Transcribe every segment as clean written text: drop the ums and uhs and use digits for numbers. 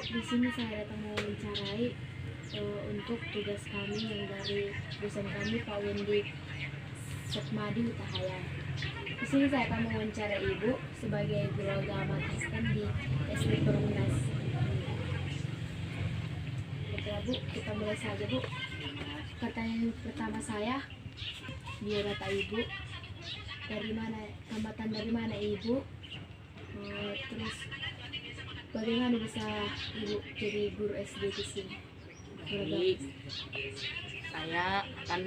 Di sini saya datang mewawancarai untuk tugas kami yang dari dosen kami Pak Wendy Sukmadi Utahaya. Di sini saya akan mewawancarai Ibu sebagai guru agama Kristen di SD Perumnas. Baiklah Bu, kita mulai saja Bu. Pertanyaan pertama saya, biodata Ibu. Dari mana, tambatan dari mana Ibu? Terus bagaimana bisa Ibu jadi guru SD di sini? Baik, saya akan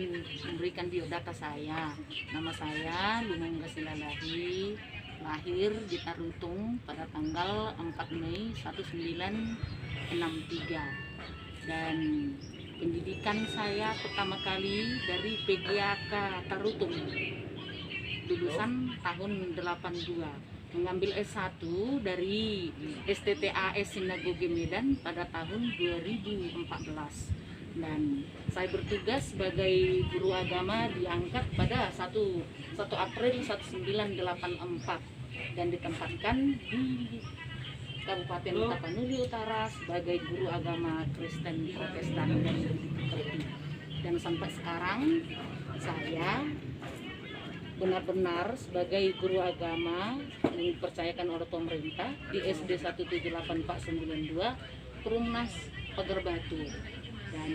memberikan biodata saya. Nama saya Lumeng Gasilalahi, lahir di Tarutung pada tanggal 4 Mei 1963. Dan pendidikan saya pertama kali dari PGAK Tarutung, lulusan tahun 82. Mengambil S1 dari STTAS Sinagoge Medan pada tahun 2014, dan saya bertugas sebagai guru agama diangkat pada 1 April 1984 dan ditempatkan di Kabupaten Tapanuli Utara sebagai guru agama Kristen Protestan dan Katolik. Dan sampai sekarang saya benar-benar sebagai guru agama yang dipercayakan oleh pemerintah di SD 178 Pak 92 Perumnas Pagar Batu. Dan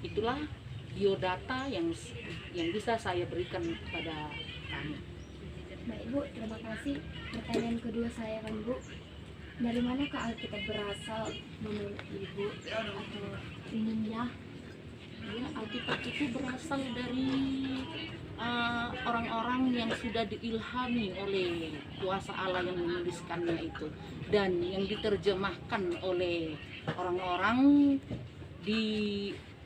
itulah biodata yang bisa saya berikan kepada kami. Baik Bu, terima kasih. Pertanyaan kedua saya kan Bu, dari manakah Alkitab berasal menurut Ibu atau umumnya? Ya, Alkitab itu berasal dari orang-orang yang sudah diilhami oleh kuasa Allah yang menuliskannya itu, dan yang diterjemahkan oleh orang-orang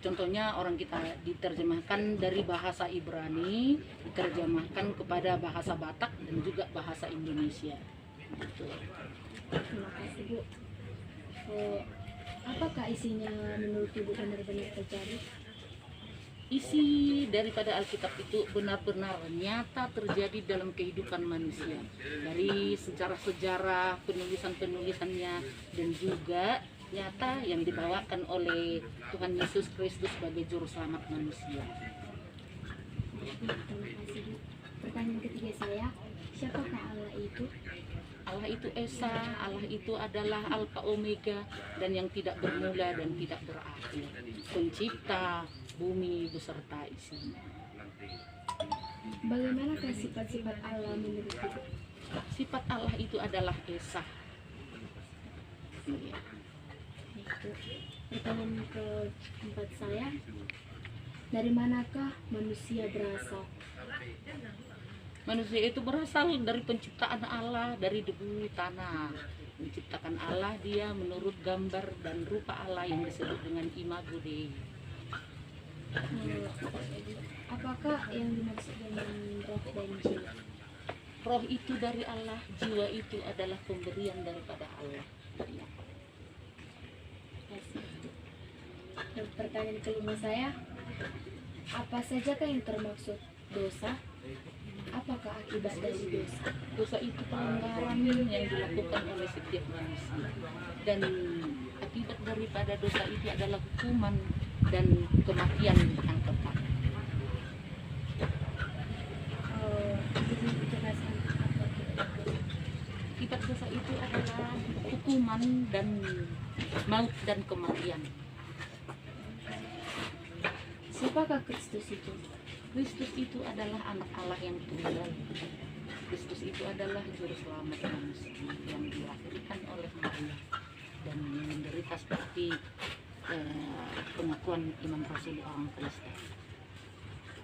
contohnya orang kita diterjemahkan dari bahasa Ibrani, diterjemahkan kepada bahasa Batak dan juga bahasa Indonesia. Gitu. Terima kasih Bu. Apakah isinya menurut Ibu benar-benar terjadi? Isi daripada Alkitab itu benar-benar nyata terjadi dalam kehidupan manusia, dari sejarah-sejarah penulisan-penulisannya, dan juga nyata yang dibawakan oleh Tuhan Yesus Kristus sebagai juru selamat manusia. Terima kasih Bu. Pertanyaan ketiga saya, siapakah Allah itu? Allah itu Esa, Allah itu adalah Alfa Omega, dan yang tidak bermula dan tidak berakhir, pencipta bumi beserta isinya. Bagaimanakah sifat-sifat Allah menurut Ibu? Sifat Allah itu adalah Esa. Iya. Itu. Pertanyaan keempat saya, dari manakah manusia berasal? Manusia itu berasal dari penciptaan Allah, dari debu tanah. Menciptakan Allah dia menurut gambar dan rupa Allah yang disebut dengan Imago Dei. Apakah yang dimaksud dengan roh dan jiwa? Roh itu dari Allah, jiwa itu adalah pemberian daripada Allah. Ya. Dan pertanyaan kelima saya, apa sajakah yang termaksud dosa? Apakah akibat dari dosa? Dosa itu pelanggaran yang dilakukan oleh setiap manusia, dan akibat daripada dosa itu adalah hukuman dan kematian yang kekal. Akibat dosa itu adalah hukuman dan maut dan kematian. Siapakah Kristus itu? Kristus itu adalah anak Allah yang tunggal. Kristus itu adalah juru selamat manusia yang dilahirkan oleh Maria dan menderita seperti pengakuan Imam Rasul orang Kristen.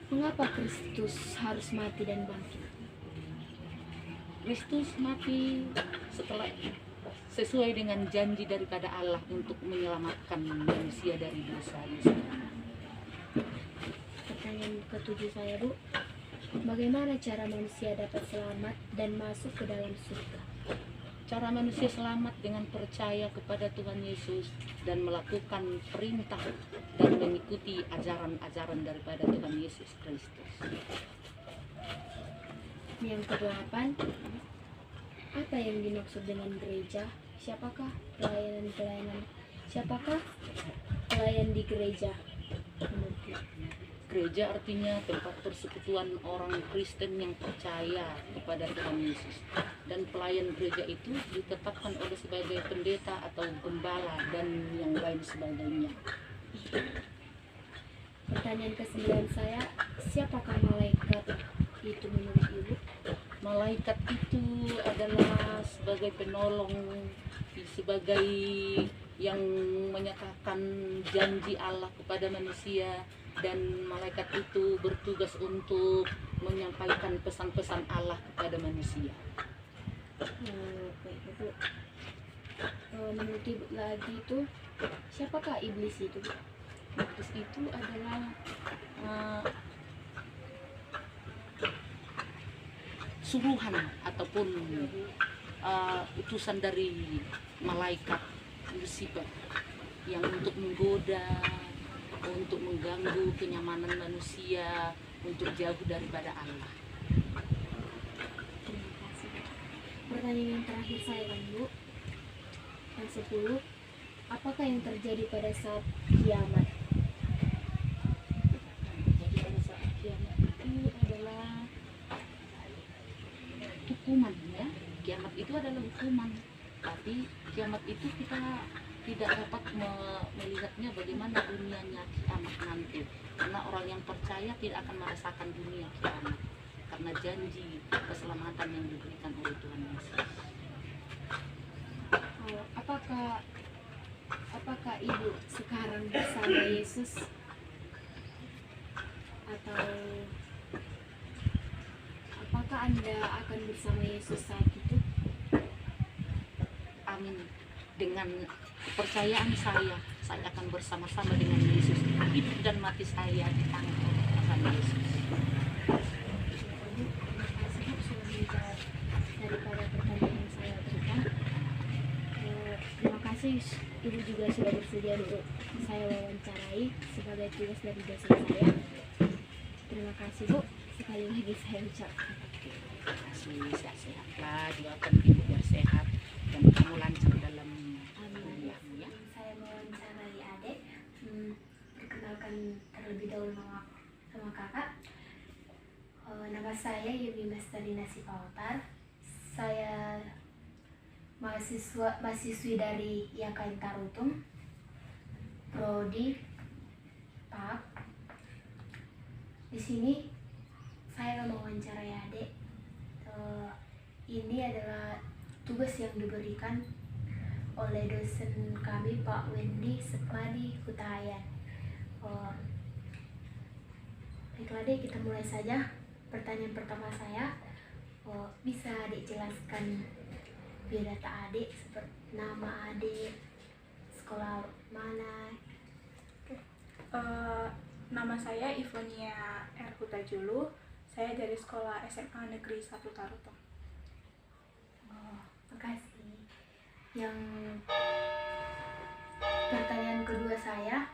Mengapa Kristus harus mati dan bangkit? Kristus mati setelah sesuai dengan janji daripada Allah untuk menyelamatkan manusia dari dosa-dosa. Pertanyaan ketujuh saya Bu, bagaimana cara manusia dapat selamat dan masuk ke dalam surga? Cara manusia selamat dengan percaya kepada Tuhan Yesus dan melakukan perintah dan mengikuti ajaran-ajaran daripada Tuhan Yesus Kristus. Yang kedelapan, apa yang dimaksud dengan gereja? siapakah pelayan-pelayan siapakah pelayan di gereja menurut Ibu? Gereja artinya tempat persekutuan orang Kristen yang percaya kepada Tuhan Yesus. Dan pelayan gereja itu ditetapkan oleh sebagai pendeta atau gembala dan yang lain sebagainya. Pertanyaan ke-9 saya, siapakah malaikat itu menurut Ibu? Malaikat itu adalah sebagai penolong, sebagai yang menyatakan janji Allah kepada manusia, dan malaikat itu bertugas untuk menyampaikan pesan-pesan Allah kepada manusia. Baik Ibu. Menurut Ibu lagi itu, siapakah iblis itu, Bu? Iblis itu adalah suruhan ataupun utusan dari malaikat Lucifer yang untuk menggoda, untuk mengganggu kenyamanan manusia, untuk jauh daripada Allah. Terima kasih, Bu. Pertanyaan yang terakhir saya kan, Bu, yang 10, apakah yang terjadi pada saat kiamat? Jadi pada saat kiamat itu adalah hukuman, ya. Kiamat itu adalah hukuman. Tapi kiamat itu kita tidak dapat melihatnya bagaimana dunianya kiamat nanti, karena orang yang percaya tidak akan merasakan dunia kiamat karena janji keselamatan yang diberikan oleh Tuhan Yesus. Apakah Ibu sekarang bersama Yesus atau apakah Anda akan bersama Yesus saat itu? Amin. Dengan kepercayaan saya akan bersama-sama dengan Yesus. Hidup dan mati saya di tangan Tuhan Yesus. Terima kasih, Bu, sudah menjawab daripada pertanyaan yang saya berikan. Terima kasih Ibu juga sudah bersedia untuk saya wawancarai sebagai tugas dari dosen saya. Terima kasih, Bu. Sekali lagi saya ucapkan. Terima kasih, sehat-sehatlah, doakan Ibu biar sehat dan kamu lancar dalam kuliahmu, ya. Saya mewawancarai adik. Perkenalkan terlebih dahulu sama kakak. Nama saya Yumi Mestalina Sipautar. Saya mahasiswi dari YKN Tarutung, Prodi PAK. Di sini saya mewawancarai adik. Ini adalah tugas yang diberikan oleh dosen kami, Pak Wendy Setmadi Hutahayan. Baiklah Dek, kita mulai saja. Pertanyaan pertama saya, bisa adik jelaskan biodata adik, seperti nama adik, sekolah mana? Nama saya Ivonia R. Hutajulu. Saya dari sekolah SMA Negeri 1 Tarutong. Makasih. Yang pertanyaan kedua saya,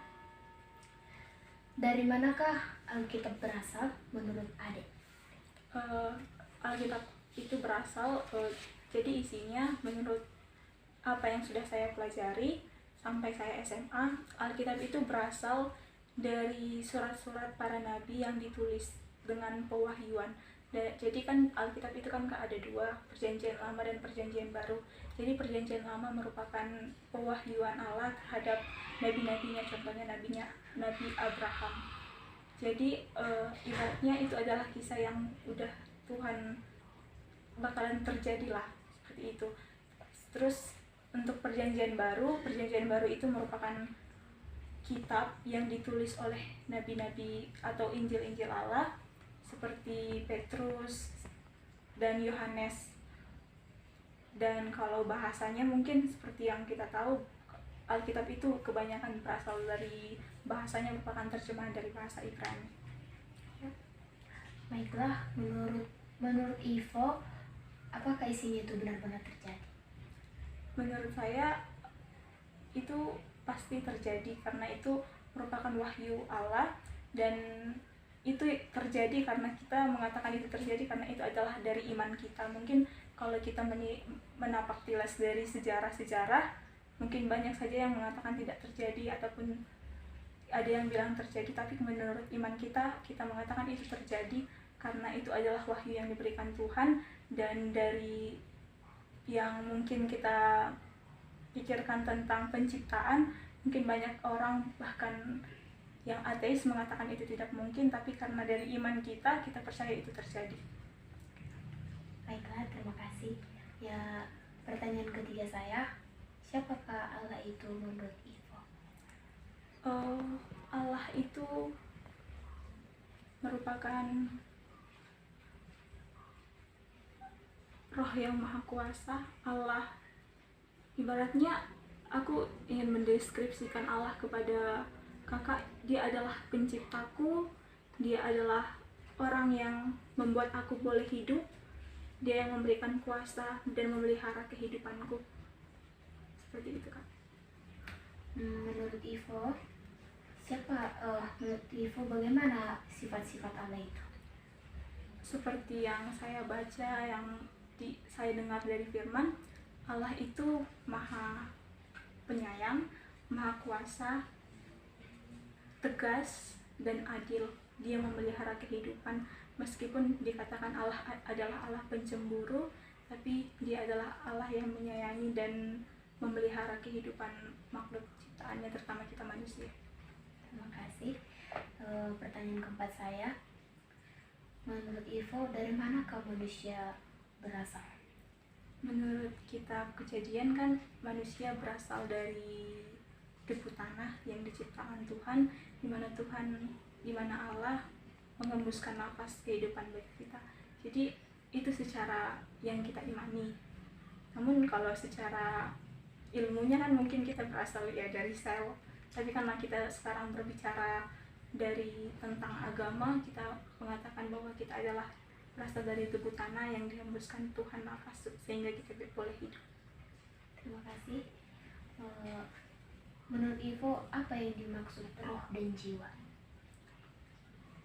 dari manakah Alkitab berasal menurut adik? Alkitab itu berasal, jadi isinya menurut apa yang sudah saya pelajari sampai saya SMA, Alkitab itu berasal dari surat-surat para nabi yang ditulis dengan pewahyuan. Jadi kan Alkitab itu kan ada dua, Perjanjian Lama dan Perjanjian Baru. Jadi Perjanjian Lama merupakan pewahyuan Allah terhadap nabi-nabinya, contohnya Nabi Abraham. Jadi ibaratnya itu adalah kisah yang udah Tuhan bakalan terjadi lah, seperti itu. Terus untuk Perjanjian Baru itu merupakan kitab yang ditulis oleh nabi-nabi atau Injil-Injil Allah seperti Petrus dan Yohanes. Dan kalau bahasanya mungkin seperti yang kita tahu, Alkitab itu kebanyakan berasal dari bahasanya merupakan terjemahan dari bahasa Ibrani. Baiklah, menurut Ivo, apakah isinya itu benar-benar terjadi? Menurut saya itu pasti terjadi karena itu merupakan wahyu Allah, dan itu terjadi karena kita mengatakan itu terjadi karena itu adalah dari iman kita. Mungkin kalau kita menapak tilas dari sejarah-sejarah, mungkin banyak saja yang mengatakan tidak terjadi ataupun ada yang bilang terjadi, tapi menurut iman kita mengatakan itu terjadi karena itu adalah wahyu yang diberikan Tuhan. Dan dari yang mungkin kita pikirkan tentang penciptaan, mungkin banyak orang bahkan yang ateis mengatakan itu tidak mungkin, tapi karena dari iman kita percaya itu terjadi. Baiklah, terima kasih. Ya, pertanyaan ketiga saya, siapakah Allah itu menurut Ivo? Allah itu merupakan Roh yang Maha Kuasa. Allah, ibaratnya aku ingin mendeskripsikan Allah kepada kakak, dia adalah penciptaku, dia adalah orang yang membuat aku boleh hidup, dia yang memberikan kuasa dan memelihara kehidupanku. Seperti itu, Kak. Menurut Ivo, menurut Ivo bagaimana sifat-sifat Allah itu? Seperti yang saya baca, yang saya dengar dari firman, Allah itu Maha Penyayang, Maha Kuasa, tegas dan adil. Dia memelihara kehidupan. Meskipun dikatakan Allah adalah Allah pencemburu, tapi dia adalah Allah yang menyayangi dan memelihara kehidupan makhluk ciptaannya, terutama kita manusia. Terima kasih. Pertanyaan keempat saya, menurut Ivo, dari manakah manusia berasal? Menurut kitab Kejadian kan manusia berasal dari debu tanah yang diciptakan Tuhan, di mana Allah mengembuskan nafas kehidupan bagi kita. Jadi itu secara yang kita imani. Namun kalau secara ilmunya kan mungkin kita berasal ya dari sel. Tapi karena kita sekarang berbicara dari tentang agama, kita mengatakan bahwa kita adalah berasal dari tubuh tanah yang dihembuskan Tuhan nafas sehingga kita boleh hidup. Terima kasih. Menurut Ivo, apa yang dimaksud roh dan jiwa?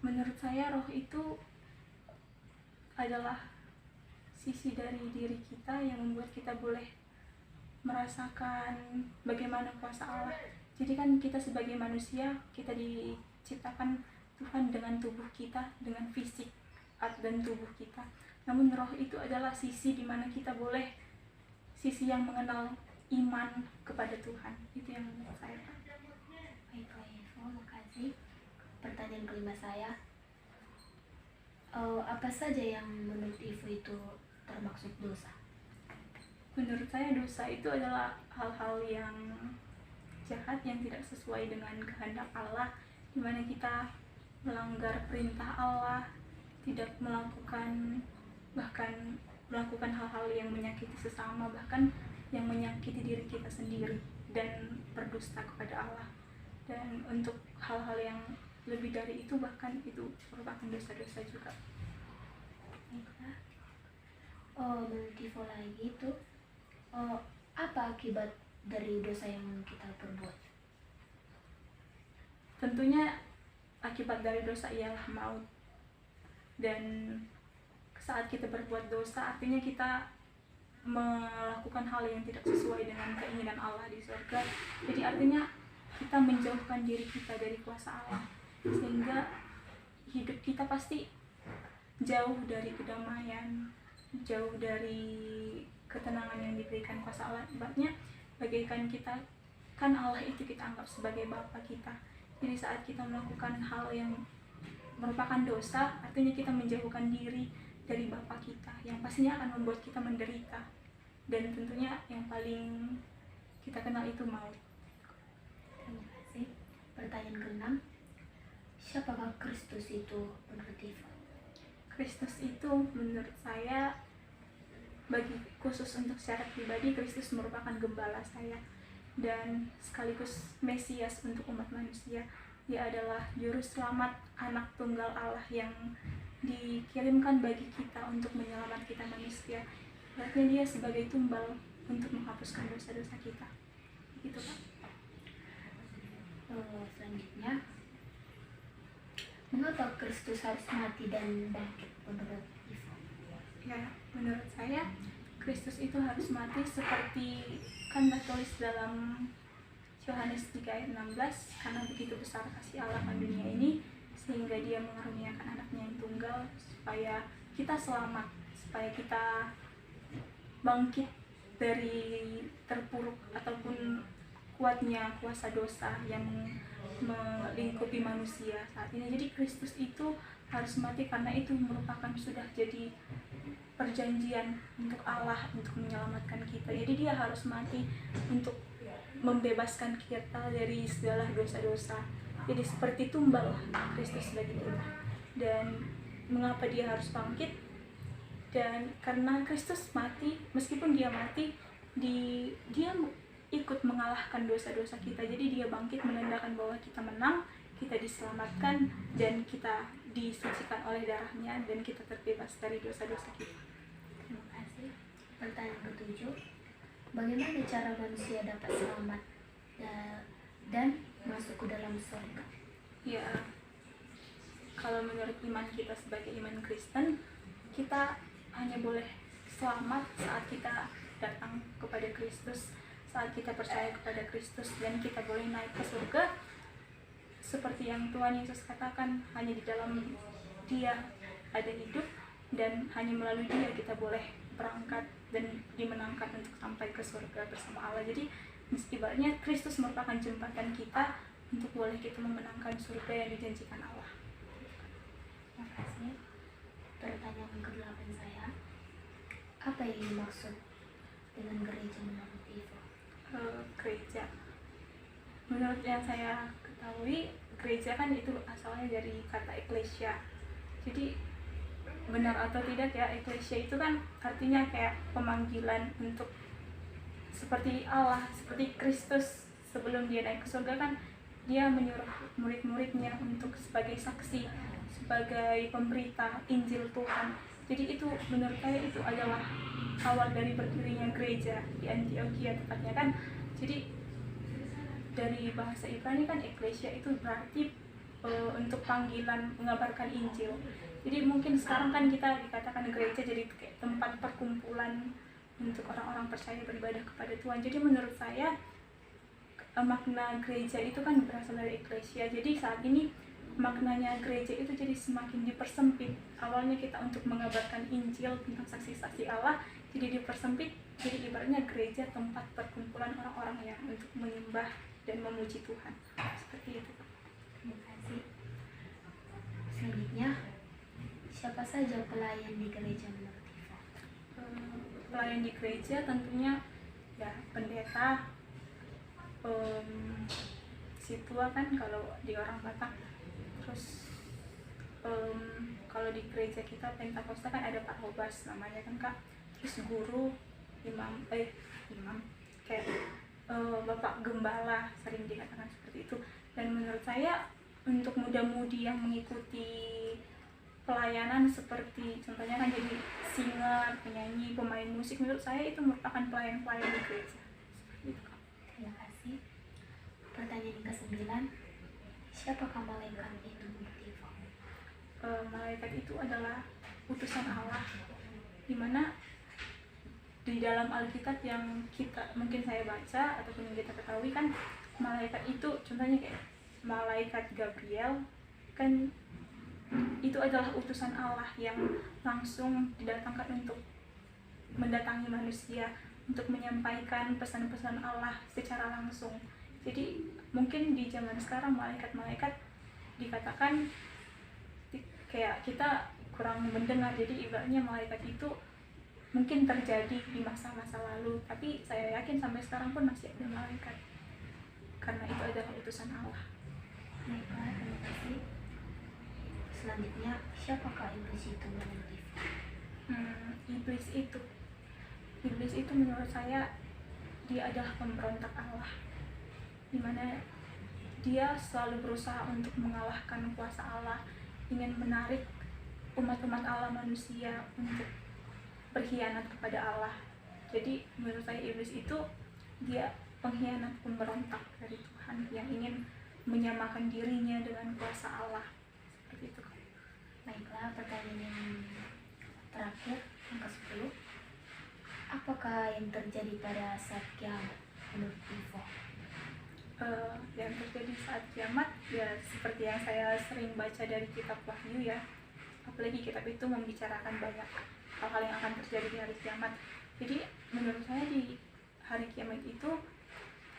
Menurut saya roh itu adalah sisi dari diri kita yang membuat kita boleh merasakan bagaimana kuasa Allah. Jadi kan kita sebagai manusia, kita diciptakan Tuhan dengan tubuh kita, dengan fisik dan tubuh kita. Namun roh itu adalah sisi di mana kita boleh, sisi yang mengenal iman kepada Tuhan. Itu yang menurut saya. Baiklah Ivo, makasih. Pertanyaan kelima saya, apa saja yang menurut Ivo itu termaksud dosa? Menurut saya dosa itu adalah hal-hal yang jahat yang tidak sesuai dengan kehendak Allah, di mana kita melanggar perintah Allah, tidak bahkan melakukan hal-hal yang menyakiti sesama, bahkan yang menyakiti diri kita sendiri dan berdusta kepada Allah. Dan untuk hal-hal yang lebih dari itu, bahkan itu merupakan dosa-dosa juga. Menurut Ivo lagi itu, apa akibat dari dosa yang kita perbuat? Tentunya akibat dari dosa ialah maut. Dan saat kita berbuat dosa, artinya kita melakukan hal yang tidak sesuai dengan keinginan Allah di surga. Jadi artinya kita menjauhkan diri kita dari kuasa Allah, sehingga hidup kita pasti jauh dari kedamaian, jauh dari ketenangan yang diberikan kuasa Allah. Ibaratnya bagaikan kita, kan Allah itu kita anggap sebagai Bapa kita. Jadi saat kita melakukan hal yang merupakan dosa, artinya kita menjauhkan diri dari Bapa kita, yang pastinya akan membuat kita menderita. Dan tentunya yang paling kita kenal itu maut. Terima kasih. Pertanyaan keenam, siapakah Kristus itu menurut Ivo? Kristus itu menurut saya, bagi khusus untuk secara pribadi, Kristus merupakan gembala saya dan sekaligus Mesias untuk umat manusia. Dia adalah juru selamat, anak tunggal Allah yang dikirimkan bagi kita untuk menyelamat kita manusia. Berarti dia sebagai tumbal untuk menghapuskan dosa-dosa kita. Gitu, Pak. Selanjutnya, mengapa Kristus harus mati dan bangkit menurut Ivo? Ya, menurut saya Kristus itu harus mati seperti kan tertulis dalam Yohanes 3 ayat 16, karena begitu besar kasih Allah pada dunia ini sehingga dia mengaruniakan anaknya yang tunggal supaya kita selamat, supaya kita bangkit dari terpuruk ataupun kuatnya kuasa dosa yang melingkupi manusia saat ini. Jadi Kristus itu harus mati karena itu merupakan sudah jadi perjanjian untuk Allah untuk menyelamatkan kita. Jadi dia harus mati untuk membebaskan kita dari segala dosa-dosa. Jadi seperti tumbal Kristus bagi kita. Dan mengapa dia harus bangkit? Dan karena Kristus mati, meskipun dia mati, dia ikut mengalahkan dosa-dosa kita. Jadi dia bangkit menandakan bahwa kita menang, kita diselamatkan, dan kita disucikan oleh darahnya, dan kita terbebas dari dosa-dosa kita. Terima kasih. Pertanyaan ketujuh, bagaimana cara manusia dapat selamat dan masuk ke dalam surga? Ya, kalau menurut iman kita sebagai iman Kristen, kita hanya boleh selamat saat kita datang kepada Kristus, saat kita percaya kepada Kristus, dan kita boleh naik ke surga seperti yang Tuhan Yesus katakan, hanya di dalam Dia ada hidup, dan hanya melalui Dia kita boleh berangkat dan dimenangkan untuk sampai ke surga bersama Allah. Jadi ibaratnya Kristus merupakan jembatan kita untuk boleh kita memenangkan surga yang dijanjikan Allah. Terima kasih. Pertanyaan ke-8 saya, apa yang dimaksud dengan gereja menurut Ivo? Gereja, menurut yang saya ketahui, gereja kan itu asalnya dari kata eklesia. Jadi benar atau tidak ya, eklesia itu kan artinya kayak pemanggilan untuk seperti Allah, seperti Kristus sebelum dia naik ke surga kan dia menyuruh murid-muridnya untuk sebagai saksi, sebagai pemberita Injil Tuhan. Jadi itu menurut saya itu adalah awal dari berdirinya gereja di Antioquia tepatnya kan. Jadi dari bahasa Ibrani kan eklesia itu berarti untuk panggilan mengabarkan Injil. Jadi mungkin sekarang kan kita dikatakan gereja jadi kayak tempat perkumpulan untuk orang-orang percaya beribadah kepada Tuhan. Jadi menurut saya makna gereja itu kan berasal dari eklesia. Jadi saat ini maknanya gereja itu jadi semakin dipersempit. Awalnya kita untuk mengabarkan Injil tentang saksi-saksi Allah, jadi dipersempit. Jadi ibaratnya gereja tempat perkumpulan orang-orang yang untuk menyembah dan memuji Tuhan. Seperti itu. Terima kasih. Selanjutnya, siapa saja pelayan di gereja menurut Ivo? Pelayan di gereja tentunya ya pendeta, situa kan kalau di orang Batak. Terus kalau di gereja kita Pentakosta kan ada Pak Hobas namanya kan Kak. Terus guru, imam kayak Bapak Gembala sering dikatakan seperti itu. Dan menurut saya untuk muda-mudi yang mengikuti pelayanan seperti contohnya kan jadi singer, penyanyi, pemain musik, menurut saya itu merupakan pelayan-pelayan di gereja. Terima kasih. Pertanyaan yang ke-9, siapakah malaikat itu menurut Ivo? Malaikat itu adalah utusan Allah, dimana di dalam Alkitab yang kita mungkin saya baca ataupun yang kita ketahui kan malaikat itu contohnya kayak malaikat Gabriel kan itu adalah utusan Allah yang langsung didatangkan untuk mendatangi manusia untuk menyampaikan pesan-pesan Allah secara langsung. Jadi mungkin di zaman sekarang malaikat-malaikat dikatakan kayak kita kurang mendengar. Jadi ibaratnya malaikat itu mungkin terjadi di masa-masa lalu, tapi saya yakin sampai sekarang pun masih ada malaikat karena itu adalah utusan Allah. Baiklah, terima kasih. Selanjutnya, siapakah iblis itu menurut Ivo? Iblis itu menurut saya dia adalah pemberontak Allah, dimana dia selalu berusaha untuk mengalahkan kuasa Allah, ingin menarik umat-umat Allah manusia untuk berkhianat kepada Allah. Jadi menurut saya iblis itu dia pengkhianat, pemberontak dari Tuhan yang ingin menyamakan dirinya dengan kuasa Allah. Seperti itu. Baiklah, pertanyaan yang terakhir, yang ke-10. apakah yang terjadi pada saat kiamat menurut Ivo? Yang terjadi saat kiamat ya seperti yang saya sering baca dari kitab Wahyu ya, apalagi kitab itu membicarakan banyak hal-hal yang akan terjadi di hari kiamat. Jadi menurut saya di hari kiamat itu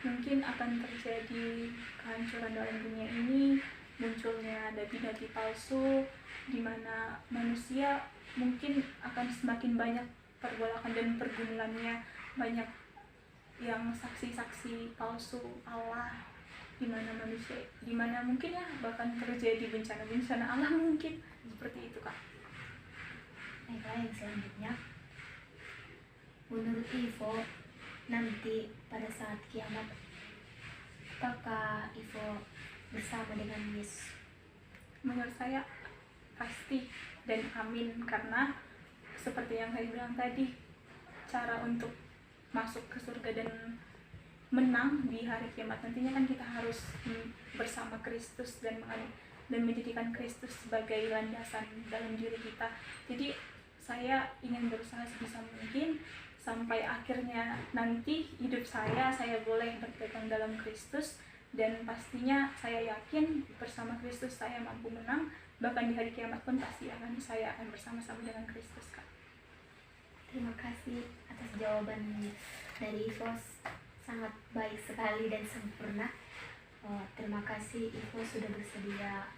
mungkin akan terjadi kehancuran dalam dunia ini, munculnya nabi-nabi palsu, di mana manusia mungkin akan semakin banyak pergolakan dan pergumulannya, banyak yang saksi-saksi palsu Allah, di mana mungkin ya bahkan terjadi bencana-bencana alam mungkin seperti itu Kak. Baiklah, yang selanjutnya, menurut Ivo nanti pada saat kiamat, apakah Ivo bersama dengan Yesus? Menurut saya pasti dan amin, karena seperti yang saya bilang tadi, cara untuk masuk ke surga dan menang di hari kiamat nantinya kan kita harus bersama Kristus dan menjadikan Kristus sebagai landasan dalam diri kita. Jadi saya ingin berusaha sebisa mungkin sampai akhirnya nanti hidup saya boleh berpegang dalam Kristus, dan pastinya saya yakin bersama Kristus saya mampu menang, bahkan di hari kiamat pun pasti saya akan bersama-sama dengan Kristus Kak. Terima kasih atas jawaban dari Ivo, sangat baik sekali dan sempurna. Terima kasih Ivo sudah bersedia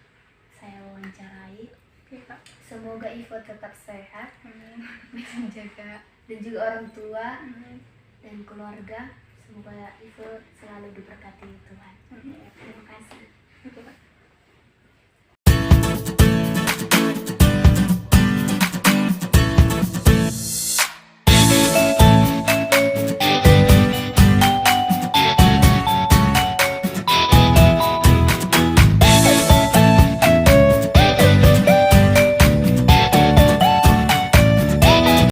saya wawancarai. Oke Kak. Semoga Ivo tetap sehat, Amin. menjaga dan juga orang tua Amin. dan keluarga. Semoga Ivo selalu diberkati Tuhan. Amin. Terima kasih. Oke Kak.